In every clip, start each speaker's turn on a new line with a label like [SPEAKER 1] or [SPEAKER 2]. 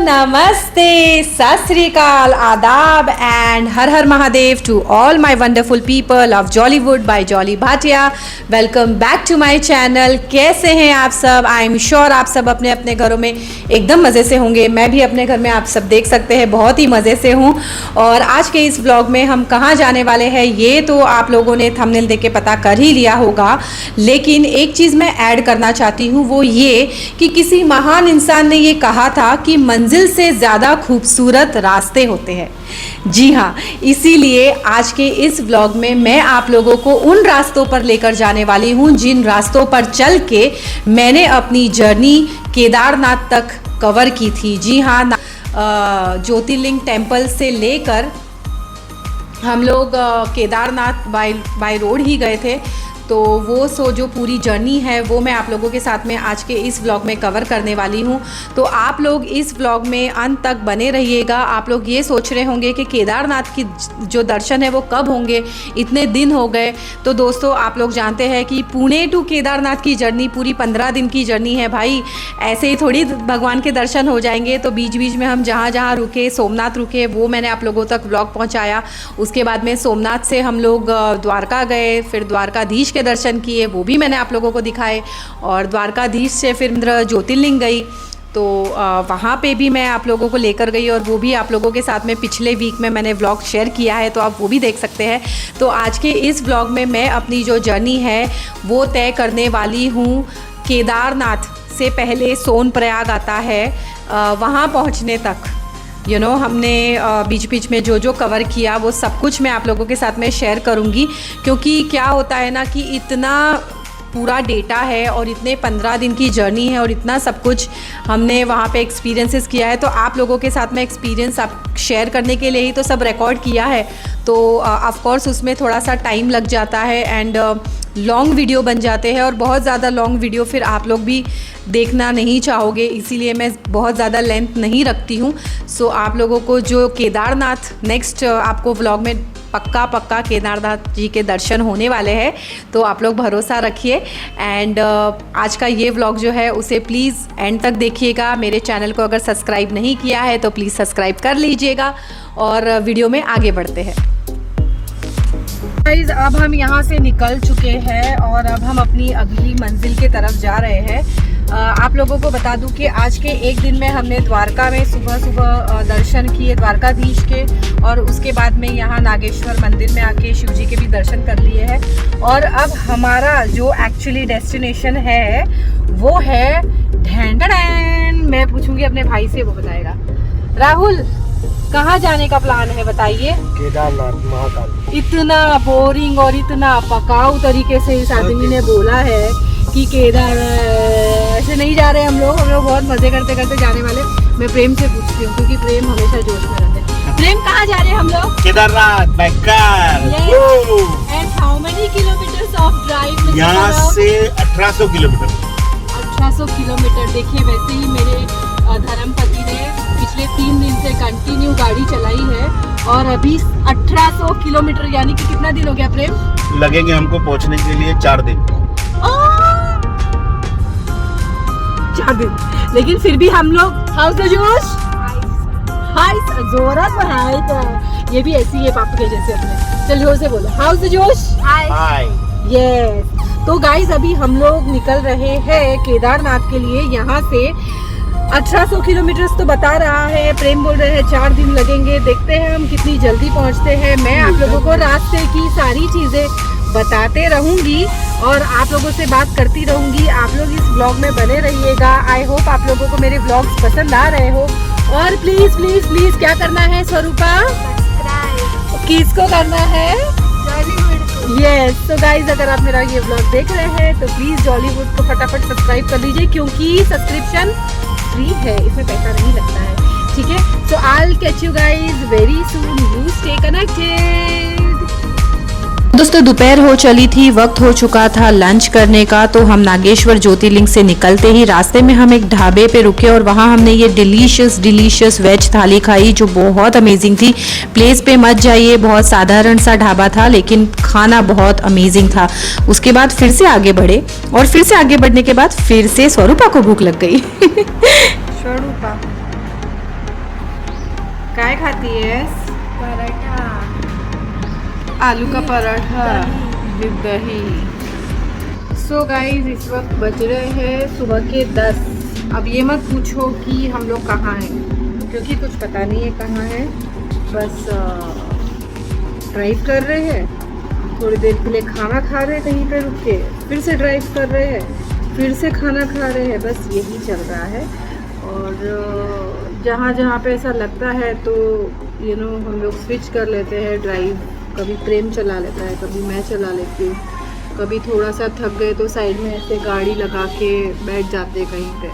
[SPEAKER 1] नमस्ते, सत श्री अकाल, आदाब and Har Har Mahadev to all my wonderful people of Jollywood by Jolly Bhatia. Welcome back to my channel. कैसे हैं आप सब? आई एम श्योर आप सब अपने अपने घरों में एकदम मज़े से होंगे। मैं भी अपने घर में, आप सब देख सकते हैं, बहुत ही मज़े से हूँ। और आज के इस व्लॉग में हम कहाँ जाने वाले हैं ये तो आप लोगों ने थंबनेल देख के पता कर ही लिया होगा, लेकिन एक चीज़ मैं ऐड करना चाहती हूँ, वो ये कि किसी महान इंसान ने ये कहा था कि मंजिल से ज़्यादा खूबसूरत रास्ते होते हैं। जी हाँ, इसीलिए आज के इस व्लॉग में मैं आप लोगों को उन रास्तों पर लेकर जाने वाली हूँ जिन रास्तों पर चल के मैंने अपनी जर्नी केदारनाथ तक कवर की थी। जी हाँ, ज्योतिर्लिंग टेम्पल से लेकर हम लोग केदारनाथ बाय रोड ही गए थे। तो वो जो पूरी जर्नी है वो मैं आप लोगों के साथ में आज के इस व्लॉग में कवर करने वाली हूँ। तो आप लोग इस व्लॉग में अंत तक बने रहिएगा। आप लोग ये सोच रहे होंगे कि केदारनाथ की जो दर्शन है वो कब होंगे, इतने दिन हो गए। तो दोस्तों, आप लोग जानते हैं कि पुणे टू केदारनाथ की जर्नी पूरी 15 दिन की जर्नी है भाई। ऐसे ही थोड़ी भगवान के दर्शन हो जाएंगे। तो बीच बीच में हम जहाँ जहाँ रुके, सोमनाथ रुके, वो मैंने आप लोगों तक व्लॉग पहुँचाया। उसके बाद में सोमनाथ से हम लोग द्वारका गए, फिर द्वारकाधीश दर्शन किए, वो भी मैंने आप लोगों को दिखाए। और द्वारकाधीश से फिर ज्योतिर्लिंग गई, तो वहाँ पे भी मैं आप लोगों को लेकर गई और वो भी आप लोगों के साथ में पिछले वीक में मैंने व्लॉग शेयर किया है, तो आप वो भी देख सकते हैं। तो आज के इस व्लॉग में मैं अपनी जो जर्नी है वो तय करने वाली हूँ। केदारनाथ से पहले सोनप्रयाग आता है, वहाँ पहुँचने तक हमने बीच बीच में जो कवर किया वो सब कुछ मैं आप लोगों के साथ में शेयर करूंगी। क्योंकि क्या होता है ना कि इतना पूरा डेटा है और इतने 15 दिन की जर्नी है और इतना सब कुछ हमने वहाँ पे एक्सपीरियंसेस किया है, तो आप लोगों के साथ में एक्सपीरियंस आप शेयर करने के लिए ही तो सब रिकॉर्ड किया है। तो ऑफ कोर्स उसमें थोड़ा सा टाइम लग जाता है एंड लॉन्ग वीडियो बन जाते हैं और बहुत ज़्यादा लॉन्ग वीडियो फिर आप लोग भी देखना नहीं चाहोगे, इसीलिए मैं बहुत ज़्यादा लेंथ नहीं रखती हूँ। सो आप लोगों को जो केदारनाथ नेक्स्ट आपको व्लॉग में पक्का केदारनाथ जी के दर्शन होने वाले हैं, तो आप लोग भरोसा रखिए। एंड आज का ये व्लॉग जो है उसे प्लीज़ एंड तक देखिएगा। मेरे चैनल को अगर सब्सक्राइब नहीं किया है तो प्लीज़ सब्सक्राइब कर लीजिएगा और वीडियो में आगे बढ़ते हैं। गाइस, अब हम यहाँ से निकल चुके हैं और अब हम अपनी अगली मंजिल की तरफ जा रहे हैं। आप लोगों को बता दूं कि आज के एक दिन में हमने द्वारका में सुबह दर्शन किए द्वारकाधीश के, और उसके बाद में यहाँ नागेश्वर मंदिर में आके शिव जी के भी दर्शन कर लिए हैं। और अब हमारा जो एक्चुअली डेस्टिनेशन है वो है ढेंढेन। मैं पूछूंगी अपने भाई से, वो बताएगा। राहुल, कहाँ जाने का प्लान है बताइए?
[SPEAKER 2] केदारनाथ महाकाल।
[SPEAKER 1] इतना बोरिंग और इतना पकाऊ तरीके से इस आदमी ने बोला है कि केदार ऐसे नहीं जा रहे हम लोग बहुत मजे करते करते जाने वाले। मैं प्रेम से पूछती हूँ क्योंकि प्रेम हमेशा जोश में रहते हैं। प्रेम, कहाँ जा रहे हैं हम लोग?
[SPEAKER 2] Kedarnath by car.
[SPEAKER 1] And how many kilometres of drive?
[SPEAKER 2] यहाँ से 1800 किलोमीटर।
[SPEAKER 1] 1800 किलोमीटर। देखिए, वैसे ही मेरे धर्मपति ने पिछले 3 दिन से कंटिन्यू गाड़ी चलाई है और अभी 1800 किलोमीटर, यानी कि कितना दिन हो गया प्रेम?
[SPEAKER 2] लगेंगे हमको पहुँचने के लिए 4 दिन।
[SPEAKER 1] 4 दिन, लेकिन फिर भी हम लोग हाउस द जोश हाय जोरा तो हाय। तो ये भी ऐसी है पापा के जैसे अपने। चल जोर से बोलो, हाउस द जोश हाय। यस। तो गाइस, अभी हम लोग निकल रहे हैं केदारनाथ के लिए। यहाँ से 1800 किलोमीटर तो बता रहा है, प्रेम बोल रहे हैं 4 दिन लगेंगे। देखते हैं हम कितनी जल्दी पहुँचते हैं। मैं आप लोगों को रास्ते की सारी चीजें बताते रहूंगी और आप लोगों से बात करती रहूंगी। आप लोग इस व्लॉग में बने रहिएगा। आई होप आप लोगों को मेरे व्लॉग्स पसंद आ रहे हो। और प्लीज प्लीज प्लीज क्या करना है स्वरूपा? सब्सक्राइब। किसको करना है? जॉलीवुड को। यस। तो गाइज, अगर आप मेरा ये व्लॉग देख रहे हैं तो प्लीज जॉलीवुड को फटाफट सब्सक्राइब कर लीजिए, क्योंकि सब्सक्रिप्शन फ्री है, इसमें पैसा नहीं लगता है। ठीक है? So I will catch you guys very soon. You stay connected. दोस्तों, दोपहर हो चली थी, वक्त हो चुका था लंच करने का। तो हम नागेश्वर ज्योतिर्लिंग से निकलते ही रास्ते में हम एक ढाबे पे रुके और वहाँ हमने ये डिलीशियस वेज थाली खाई जो बहुत अमेजिंग थी। प्लेस पे मत जाइए, बहुत साधारण सा ढाबा था लेकिन खाना बहुत अमेजिंग था। उसके बाद फिर से आगे बढ़े और फिर से आगे बढ़ने के बाद फिर से स्वरूपा को भूख लग गई। स्वरूपा काय खाती है?
[SPEAKER 3] पराठा
[SPEAKER 1] आलू का पराठा विद दही। सो गाइस इस वक्त बज रहे हैं सुबह के 10। अब ये मत पूछो कि हम लोग कहाँ हैं, क्योंकि कुछ पता नहीं है कहाँ है। बस ड्राइव कर रहे हैं, थोड़ी देर के लिए खाना खा रहे हैं कहीं पे रुक के, फिर से ड्राइव कर रहे हैं, फिर से खाना खा रहे हैं। बस यही चल रहा है। और जहाँ जहाँ पे ऐसा लगता है तो हम लोग स्विच कर लेते हैं ड्राइव। कभी प्रेम चला लेता है, कभी मैं चला लेती हूँ, कभी थोड़ा सा थक गए तो साइड में ऐसे गाड़ी लगा के बैठ जाते कहीं पे।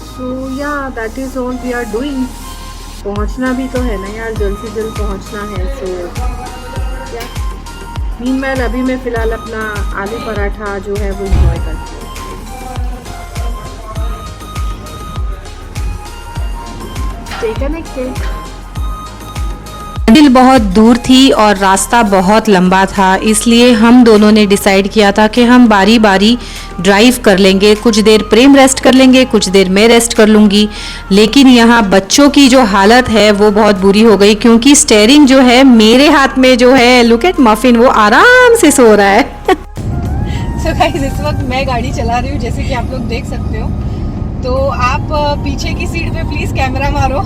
[SPEAKER 1] So yeah that is all we are doing. पहुँचना भी तो है ना यार, जल्द से जल्द पहुँचना है। सो या मीनवाइल अभी मैं फ़िलहाल अपना आलू पराठा जो है वो इंजॉय करती हूँ। Stay connected. मंजिल बहुत दूर थी और रास्ता बहुत लंबा था, इसलिए हम दोनों ने डिसाइड किया था कि हम बारी बारी ड्राइव कर लेंगे। कुछ देर प्रेम रेस्ट कर लेंगे, कुछ देर मैं रेस्ट कर लूँगी। लेकिन यहाँ बच्चों की जो हालत है वो बहुत बुरी हो गई, क्योंकि स्टेयरिंग जो है मेरे हाथ में जो है, लुक एट मफिन, वो आराम से सो रहा है। सो गाइस इस वक्त मैं गाड़ी चला रही हूँ, जैसे कि आप लोग देख सकते हो। तो आप पीछे की सीट पे प्लीज़ कैमरा मारो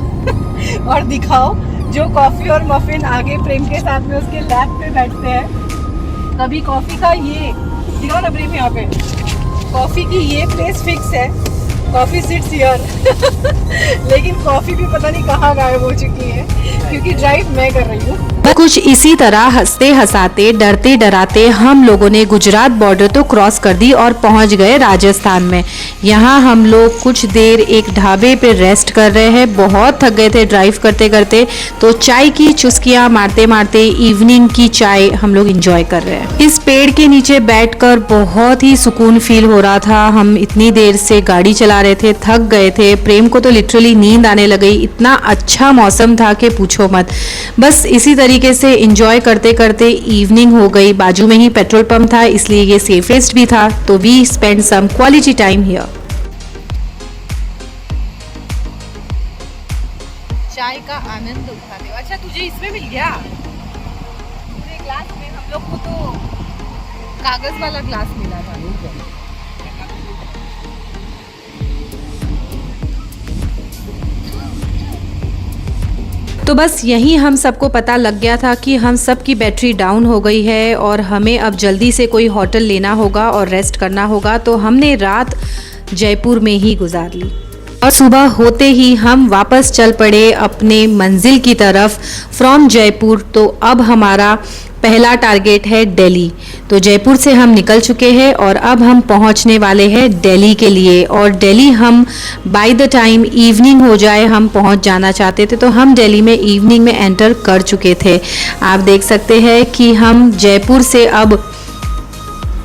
[SPEAKER 1] और दिखाओ जो कॉफ़ी और मफिन आगे प्रेम के साथ में उसके लैप पे बैठते हैं। कभी कॉफ़ी का ये दिखाओ ना प्रेम, यहाँ पे कॉफ़ी की ये प्लेस फिक्स है, कॉफ़ी सिट्स हियर। लेकिन कॉफ़ी भी पता नहीं कहाँ गायब हो चुकी है, क्योंकि ड्राइव मैं कर रही हूँ। कुछ इसी तरह हंसते हंसाते डरते डराते हम लोगों ने गुजरात बॉर्डर तो क्रॉस कर दी और पहुंच गए राजस्थान में। यहाँ हम लोग कुछ देर एक ढाबे पे रेस्ट कर रहे हैं। बहुत थक गए थे ड्राइव करते करते, तो चाय की चुस्कियाँ मारते मारते इवनिंग की चाय हम लोग इंजॉय कर रहे हैं। इस पेड़ के नीचे बैठकर बहुत ही सुकून फील हो रहा था। हम इतनी देर से गाड़ी चला रहे थे, थक गए थे। प्रेम को तो लिटरली नींद आने लग गई। इतना अच्छा मौसम था कि पूछो मत। बस इसी तरीके से एंजॉय करते करते इवनिंग हो गई। बाजू में ही पेट्रोल पंप था, इसलिए ये सेफेस्ट भी था। तो we spend some quality time here. चाय का आनंद उठाते। अच्छा तुझे इसमें मिल गया पूरे ग्लास में? हम लोग को तो कागज वाला ग्लास मिला था। तो बस यहीं हम सबको पता लग गया था कि हम सब की बैटरी डाउन हो गई है और हमें अब जल्दी से कोई होटल लेना होगा और रेस्ट करना होगा। तो हमने रात जयपुर में ही गुजार ली और सुबह होते ही हम वापस चल पड़े अपने मंजिल की तरफ फ्रॉम जयपुर। तो अब हमारा पहला टारगेट है दिल्ली। तो जयपुर से हम निकल चुके हैं और अब हम पहुंचने वाले हैं दिल्ली के लिए। और दिल्ली हम बाय द टाइम इवनिंग हो जाए हम पहुंच जाना चाहते थे। तो हम दिल्ली में इवनिंग में एंटर कर चुके थे। आप देख सकते हैं कि हम जयपुर से अब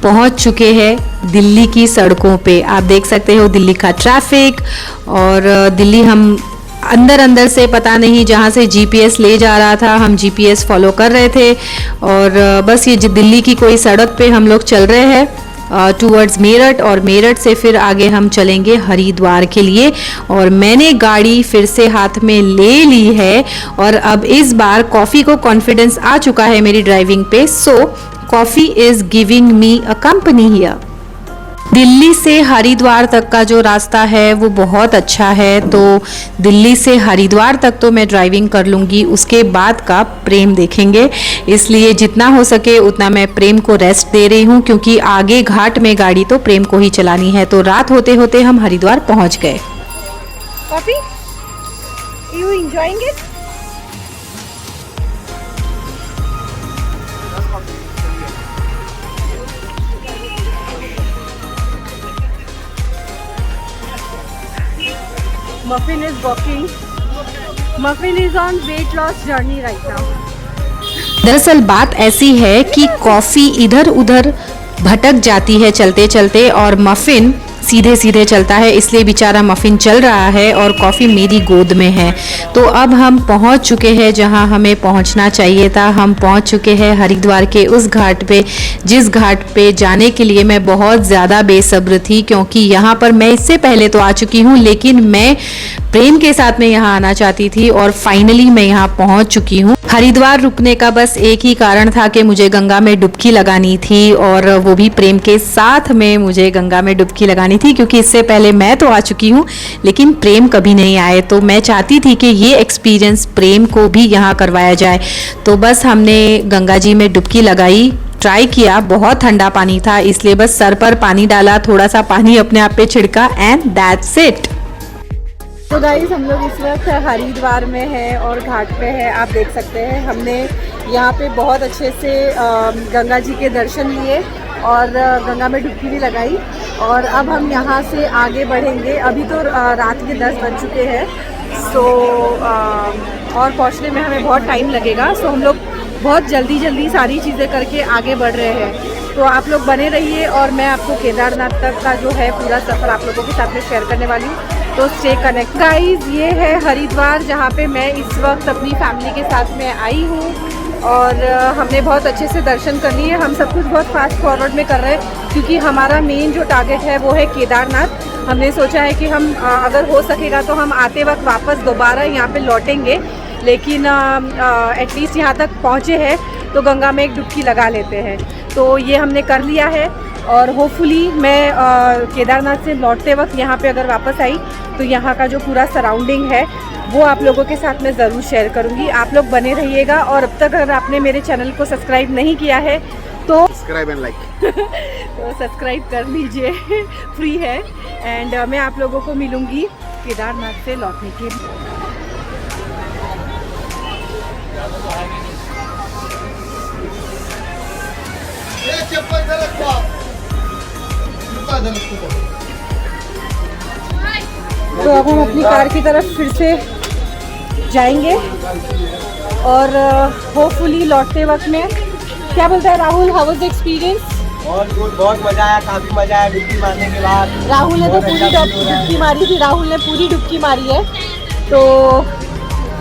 [SPEAKER 1] पहुंच चुके हैं दिल्ली की सड़कों पे। आप देख सकते हो दिल्ली का ट्रैफिक। और दिल्ली हम अंदर से पता नहीं जहाँ से जीपीएस ले जा रहा था, हम जीपीएस फॉलो कर रहे थे। और बस ये दिल्ली की कोई सड़क पे हम लोग चल रहे हैं टूवर्ड्स मेरठ। और मेरठ से फिर आगे हम चलेंगे हरिद्वार के लिए। और मैंने गाड़ी फिर से हाथ में ले ली है और अब इस बार कॉफ़ी को कॉन्फिडेंस आ चुका है मेरी ड्राइविंग पे। So coffee is giving me a company here. Delhi से हरिद्वार तक का जो रास्ता है वो बहुत अच्छा है। तो दिल्ली से हरिद्वार तक तो मैं ड्राइविंग कर लूँगी, उसके बाद का प्रेम देखेंगे। इसलिए जितना हो सके उतना मैं प्रेम को रेस्ट दे रही हूँ, क्योंकि आगे घाट में गाड़ी तो प्रेम को ही चलानी है। तो रात होते होते हम हरिद्वार पहुँच गए। Coffee you enjoying it? Muffin is walking. Muffin is on weight loss journey right now. दरअसल बात ऐसी है कि कॉफ़ी इधर उधर भटक जाती है चलते चलते, और मफिन सीधे सीधे चलता है, इसलिए बेचारा मफिन चल रहा है और कॉफ़ी मेरी गोद में है। तो अब हम पहुंच चुके हैं जहां हमें पहुंचना चाहिए था। हम पहुंच चुके हैं हरिद्वार के उस घाट पे, जिस घाट पे जाने के लिए मैं बहुत ज़्यादा बेसब्र थी, क्योंकि यहाँ पर मैं इससे पहले तो आ चुकी हूँ, लेकिन मैं प्रेम के साथ में यहाँ आना चाहती थी और फाइनली मैं यहाँ पहुँच चुकी हूँ। हरिद्वार रुकने का बस एक ही कारण था कि मुझे गंगा में डुबकी लगानी थी, और वो भी प्रेम के साथ में मुझे गंगा में डुबकी लगानी थी, क्योंकि इससे पहले मैं तो आ चुकी हूँ लेकिन प्रेम कभी नहीं आए। तो मैं चाहती थी कि ये एक्सपीरियंस प्रेम को भी यहाँ करवाया जाए। तो बस हमने गंगा जी में डुबकी लगाई, ट्राई किया। बहुत ठंडा पानी था, इसलिए बस सर पर पानी डाला, थोड़ा सा पानी अपने आप पे छिड़का एंड दैट्स इट। तो गाइस हम लोग इस वक्त हरिद्वार में हैं और घाट पे है, आप देख सकते हैं। हमने यहाँ पे बहुत अच्छे से गंगा जी के दर्शन लिए और गंगा में डुबकी भी लगाई, और अब हम यहाँ से आगे बढ़ेंगे। अभी तो रात के 10 बज चुके हैं, सो और पहुँचने में हमें बहुत टाइम लगेगा। सो हम लोग बहुत जल्दी सारी चीज़ें करके आगे बढ़ रहे हैं। तो आप लोग बने रहिए और मैं आपको केदारनाथ तक का जो है पूरा सफ़र आप लोगों के साथ में शेयर करने वाली हूँ। तो स्टे कनेक्ट गाइस। ये है हरिद्वार, जहाँ पे मैं इस वक्त अपनी फैमिली के साथ में आई हूँ, और हमने बहुत अच्छे से दर्शन कर लिए। हम सब कुछ बहुत फास्ट फॉरवर्ड में कर रहे हैं, क्योंकि हमारा मेन जो टारगेट है वो है केदारनाथ। हमने सोचा है कि हम अगर हो सकेगा तो हम आते वक्त वापस दोबारा यहाँ पे लौटेंगे, लेकिन एटलीस्ट यहाँ तक पहुँचे हैं तो गंगा में एक डुबकी लगा लेते हैं। तो ये हमने कर लिया है, और होपफुली मैं केदारनाथ से लौटते वक्त यहाँ पे अगर वापस आई तो यहाँ का जो पूरा सराउंडिंग है वो आप लोगों के साथ में ज़रूर शेयर करूँगी। आप लोग बने रहिएगा, और अब तक अगर आपने मेरे चैनल को सब्सक्राइब नहीं किया है तो
[SPEAKER 2] सब्सक्राइब एंड लाइक
[SPEAKER 1] तो सब्सक्राइब कर लीजिए, फ्री है। एंड मैं आप लोगों को मिलूँगी केदारनाथ से लौटने के लिए। तो अब हम अपनी कार की तरफ फिर से जाएंगे, और होपफुली लौटते वक्त में, क्या बोलता है Rahul, how was the experience?
[SPEAKER 3] बहुत मजा आया, काफी मजा आया डुबकी मारने के बाद।
[SPEAKER 1] राहुल ने तो पूरी डुबकी मारी थी, राहुल ने पूरी डुबकी मारी है। तो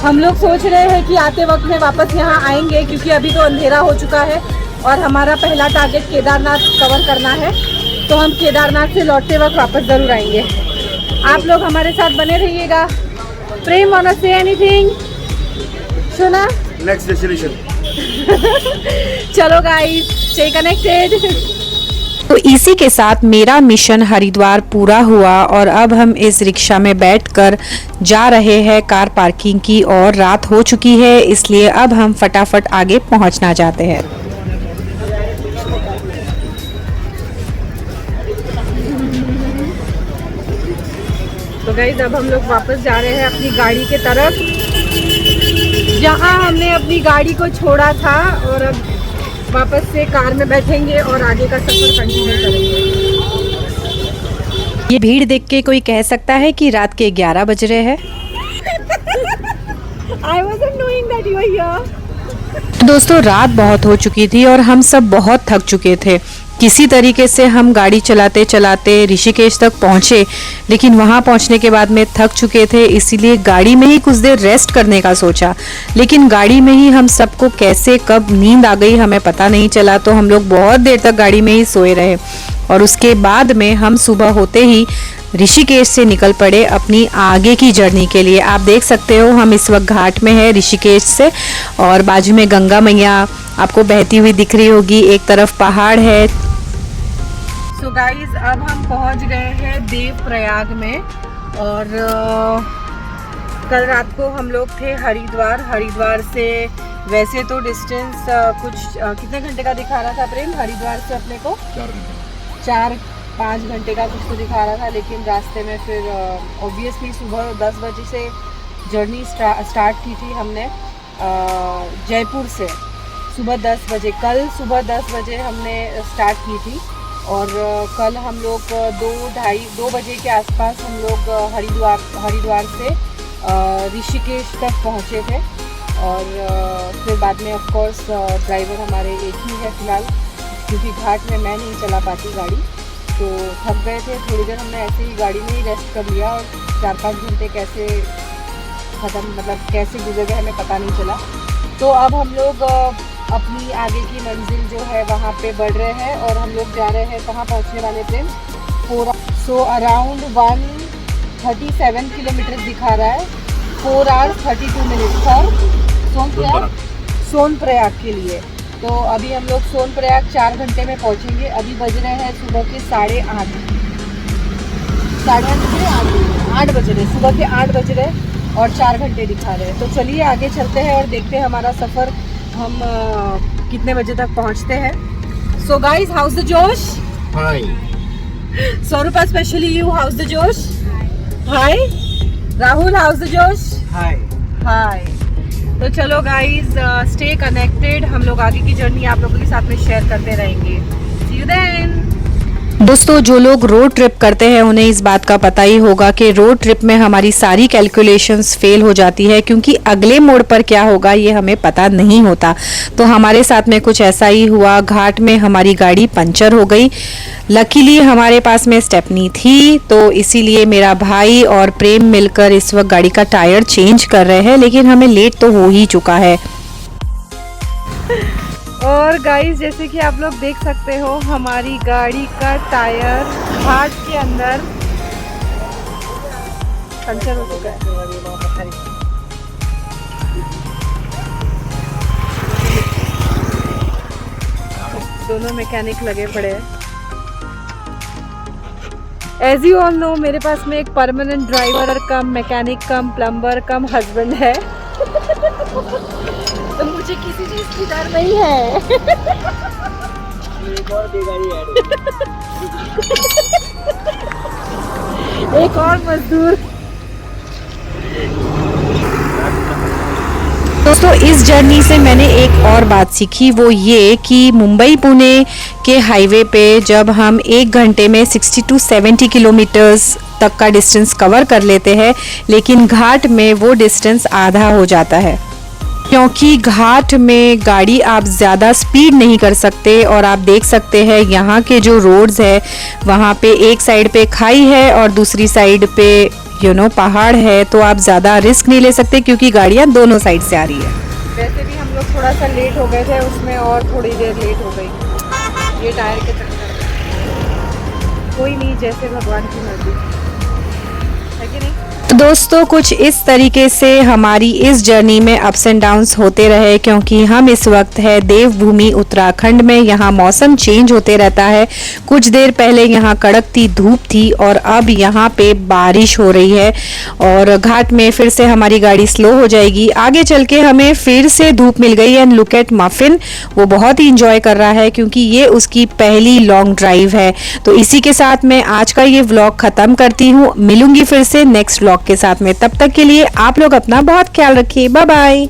[SPEAKER 1] हम लोग सोच रहे हैं कि आते वक्त में वापस यहाँ आएंगे, क्योंकि अभी तो अंधेरा हो चुका है और हमारा पहला टारगेट केदारनाथ कवर करना है। तो हम केदारनाथ से लौटते वक्त वापस ज़रूर आएंगे। आप लोग हमारे साथ बने रहिएगा। प्रेम, वांट टू से एनीथिंग? सुना?
[SPEAKER 2] Next destination.
[SPEAKER 1] चलो गाइस, स्टे कनेक्टेड। तो इसी के साथ मेरा मिशन हरिद्वार पूरा हुआ, और अब हम इस रिक्शा में बैठकर जा रहे हैं कार पार्किंग की, और रात हो चुकी है, इसलिए अब हम फटाफट आगे पहुंचना चाहते हैं। तो गाइस अब हम लोग वापस जा रहे हैं अपनी गाड़ी के तरफ, जहां हमने अपनी गाड़ी को छोड़ा था, और अब वापस से कार में बैठेंगे और आगे का सफर कंटिन्यू करेंगे। ये भीड़ देख के कोई कह सकता है कि रात के 11 बज रहे हैं। I wasn't knowing that you were here. दोस्तों रात बहुत हो चुकी थी और हम सब बहुत थक चुके थे। किसी तरीके से हम गाड़ी चलाते चलाते ऋषिकेश तक पहुँचे, लेकिन वहाँ पहुँचने के बाद में थक चुके थे, इसीलिए गाड़ी में ही कुछ देर रेस्ट करने का सोचा। लेकिन गाड़ी में ही हम सबको कैसे कब नींद आ गई हमें पता नहीं चला, तो हम लोग बहुत देर तक गाड़ी में ही सोए रहे, और उसके बाद में हम सुबह होते ही ऋषिकेश से निकल पड़े अपनी आगे की जर्नी के लिए। आप देख सकते हो हम इस वक्त घाट में है ऋषिकेश से, और बाजू में गंगा मैया आपको बहती हुई दिख रही होगी, एक तरफ पहाड़ है। सो गाइस अब हम पहुंच गए हैं देवप्रयाग में, और कल रात को हम लोग थे हरिद्वार से वैसे तो डिस्टेंस कुछ कितने घंटे का दिखा रहा था प्रेम? हरिद्वार से अपने को 4-5 घंटे का कुछ तो दिखा रहा था, लेकिन रास्ते में फिर ऑब्वियसली सुबह 10 बजे से जर्नी स्टार्ट की थी हमने जयपुर से। सुबह 10 बजे, कल सुबह 10 बजे हमने स्टार्ट की थी, और कल हम लोग 2 बजे के आसपास हम लोग हरिद्वार से ऋषिकेश तक पहुँचे थे। और फिर बाद में ऑफ कोर्स ड्राइवर हमारे एक ही है फ़िलहाल, क्योंकि घाट में मैं नहीं चला पाती गाड़ी, तो थक गए थे, थोड़ी देर हमने ऐसे ही गाड़ी में ही रेस्ट कर लिया और 4-5 घंटे कैसे ख़त्म, मतलब कैसे गुजर गए हमें पता नहीं चला। तो अब हम लोग अपनी आगे की मंजिल जो है वहाँ पे बढ़ रहे हैं और हम लोग जा रहे हैं, कहाँ पहुँचने वाले थे, सो अराउंड 137 किलोमीटर दिखा रहा है, 4 hours 32 minutes फॉर सोनप्रयाग के लिए। तो अभी हम लोग सोनप्रयाग 4 घंटे में पहुँचेंगे। अभी बज रहे हैं सुबह के 8:30 बज रहे, सुबह के 8 बज रहे और 4 घंटे दिखा रहे हैं। तो चलिए आगे चलते हैं और देखते हैं हमारा सफ़र हम कितने बजे तक पहुँचते हैं। सो गाइज, हाउस द जोश?
[SPEAKER 2] हाय।
[SPEAKER 1] स्वरूपा स्पेशली यू, हाउस द जोश? हाय। राहुल, हाउस द जोश?
[SPEAKER 3] हाय।
[SPEAKER 1] हाय। तो चलो गाइज, स्टे कनेक्टेड, हम लोग आगे की जर्नी आप लोगों के साथ में शेयर करते रहेंगे। सी यू देन। दोस्तों, जो लोग रोड ट्रिप करते हैं उन्हें इस बात का पता ही होगा कि रोड ट्रिप में हमारी सारी कैलकुलेशंस फेल हो जाती है, क्योंकि अगले मोड़ पर क्या होगा ये हमें पता नहीं होता। तो हमारे साथ में कुछ ऐसा ही हुआ। घाट में हमारी गाड़ी पंचर हो गई। लकीली हमारे पास में स्टेपनी थी, तो इसीलिए मेरा भाई और प्रेम मिलकर इस वक्त गाड़ी का टायर चेंज कर रहे हैं, लेकिन हमें लेट तो हो ही चुका है। और गाइस, जैसे कि आप लोग देख सकते हो, हमारी गाड़ी का टायर घाट के अंदर पंचर हो चुका है। दोनों मैकेनिक लगे पड़े हैं। एज यू ऑल नो, मेरे पास में एक परमानेंट ड्राइवर कम मैकेनिक कम प्लम्बर कम हस्बैंड है। तो मुझे किसी चीज की डर नहीं है।
[SPEAKER 3] एक और बेगाड़ी ऐड
[SPEAKER 1] एक और मजदूर। दोस्तों, इस जर्नी से मैंने एक और बात सीखी, वो ये कि मुंबई पुणे के हाईवे पे जब हम 1 घंटे में 60 to 70 किलोमीटर्स तक का डिस्टेंस कवर कर लेते हैं, लेकिन घाट में वो डिस्टेंस आधा हो जाता है, क्योंकि घाट में गाड़ी आप ज़्यादा स्पीड नहीं कर सकते। और आप देख सकते हैं यहाँ के जो रोड्स है, वहाँ पे एक साइड पे खाई है और दूसरी साइड पे पहाड़ है, तो आप ज़्यादा रिस्क नहीं ले सकते क्योंकि गाड़ियाँ दोनों साइड से आ रही है। वैसे भी हम लोग थोड़ा सा लेट हो गए थे उसमें, और थोड़ी देर लेट हो गई ये टायर के चक्कर में। कोई नहीं, जैसे भगवान की मर्जी है कि नहीं। तो दोस्तों, कुछ इस तरीके से हमारी इस जर्नी में अप्स एंड डाउन्स होते रहे, क्योंकि हम इस वक्त है देवभूमि उत्तराखंड में। यहाँ मौसम चेंज होते रहता है। कुछ देर पहले यहाँ कड़कती धूप थी और अब यहाँ पे बारिश हो रही है, और घाट में फिर से हमारी गाड़ी स्लो हो जाएगी। आगे चल के हमें फिर से धूप मिल गई। एंड लुक एट मफिन, वो बहुत ही इंजॉय कर रहा है क्योंकि ये उसकी पहली लॉन्ग ड्राइव है। तो इसी के साथ मैं आज का ये व्लॉग खत्म करती हूँ। मिलूंगी फिर से नेक्स्ट व्लॉग के साथ में। तब तक के लिए आप लोग अपना बहुत ख्याल रखिए। Bye bye.